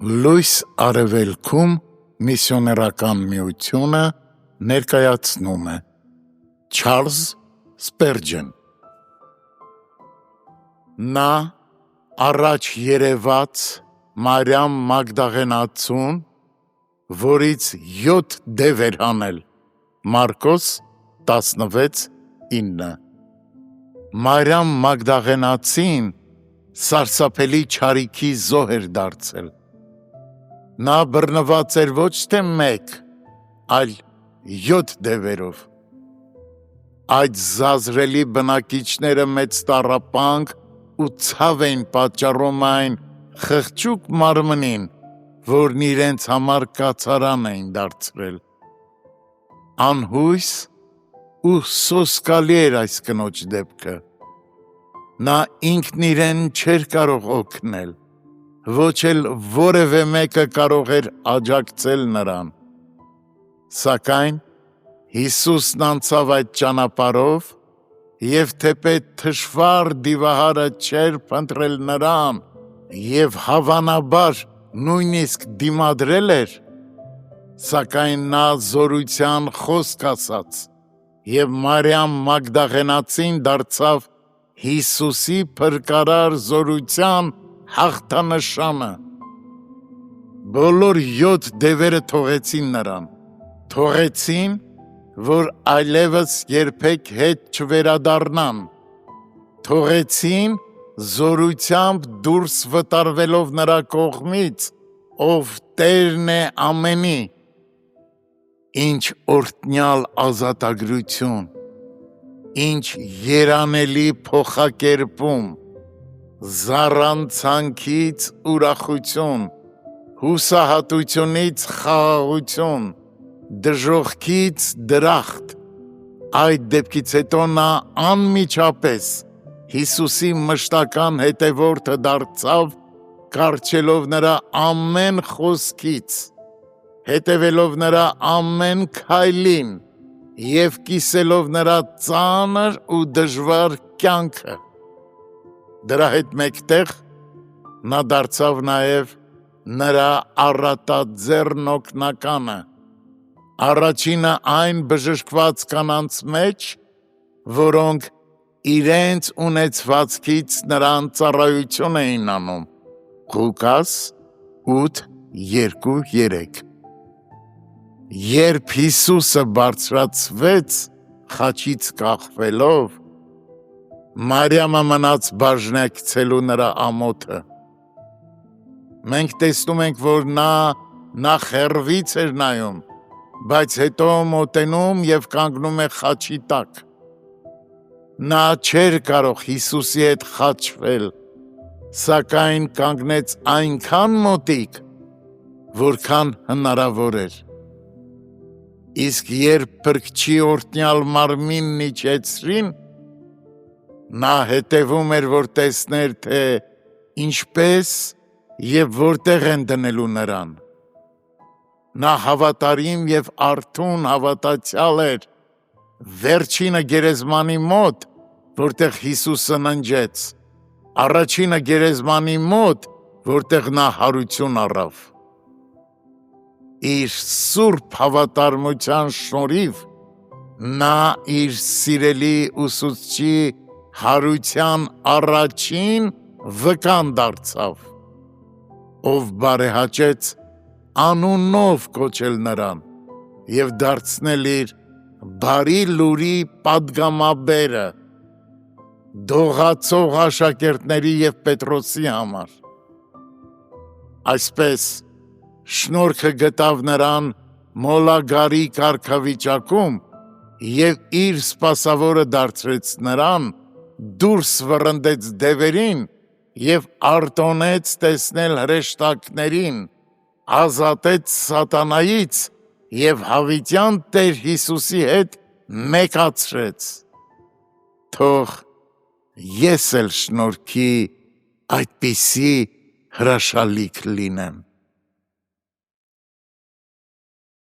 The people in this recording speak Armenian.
Լույս արևելքում միսիոներական միությունը ներկայացնում է Չարլզ Սպերջեն։ Նա առաջ երևաց Մարիամ Մագդաղենացուն, որից 7 դև էր հանել, Մարկոս 16:9։ Մարիամ Մագդաղենացին սարսափելի չարիքի զոհ էր դարձել։ Նա բռնված էր ոչ թե 1, այլ 7 դևերով։ Այդ զազրելի բնակիչները մեծ տառապանք ու ցավ էին պատճառում այն խղճուկ մարմնին, որն իրենց համար կացարան էին դարձրել։ Անհույս ու սոսկալի էր այս կնոջ դեպքը։ Նա ինքն իրեն չէր կարող օգնել, ոչ էլ որևէ մեկը կարող էր աջակցել նրան։ Սակայն Հիսուսն անցավ այդ ճանապարհով և թեպետ թշվառ դիվահարը չէր փնտրել նրան և հավանաբար նույնիսկ դիմադրել էր, սակայն նա զորության խոսք ասաց և Մարիամ Մագդաղենացին դարձավ Հիսուսի փրկարար զորության հաղթանշանը։ Բոլոր 7 դևերը թողեցին նրան, թողեցին, որ այլևս երբեք հետ չվերադառնան, թողեցին զորությամբ դուրս վտարվելով նրա կողմից, ով Տերն է ամենի։ Ինչ օրհնյալ ազատագրություն, ինչ երանելի փոխակերպում, զառանցանքից ուրախություն, հուսահատությունից խաղաղություն, դժոխքից դրախտ։ Այդ դեպքից հետո նա անմիջապես Հիսուսի մշտական հետևորդը դարձավ, կառչելով նրա ամեն խոսքից, հետևելով նրա ամեն քայլին և կիսելով նրա ծանր ու դժվար կյանքը։ Դրա հետ մեկտեղ նա դարձավ նաև նրա առատաձեռն օգնականը, առաջինը այն բժշկված կանանց մեջ, որոնք իրենց ունեցվածքից նրան ծառայություն էին անում։ Ղուկաս 8:2-3։ Երբ Հիսուսը բարձրացվեց խաչից կախվելով, Մարիամը մնաց բաժնեկցելու նրա ամոթը։ Մենք տեսնում ենք, որ նա նախ հեռվից էր նայում, բայց հետո մոտենում և կանգնում է խաչի տակ։ Նա չէր կարող Հիսուսի հետ խաչվել, սակայն կանգնեց այնքան մոտիկ, որքան հնարավոր էր։ Իսկ երբ Փրկչի օրհնյալ մարմինն իջեցրին, նա հետևում էր, որ տեսներ, թե ինչպես և որտեղ են դնելու նրան։ Նա հավատարիմ և արթուն հավատացյալ էր վերջինը գերեզմանի մոտ, որտեղ Հիսուսը ննջեց, առաջինը գերեզմանի մոտ, որտեղ նա հարություն առավ։ Իր սուրբ հավատարմության շնորհիվ նա իր սիրելի ուսուցչի հարության առաջին վկան դարձավ, ով բարեհաճեց անունով կոչել նրան և դարձնել իր բարի լուրի պատգամաբերը դողացող աշակերտների և Պետրոսի համար։ Այսպես շնորհքը գտավ նրան մոլագարի կարգավիճակում և իր սպասավորը դարձրեց նրան, դուրս վռնդեց դևերին և արտոնեց տեսնել հրեշտակներին, ազատեց սատանայից և հավիտյան Տեր Հիսուսի հետ մեկացրեց։ Թող ես էլ շնորհքի այդպիսի հրաշալիք լինեմ։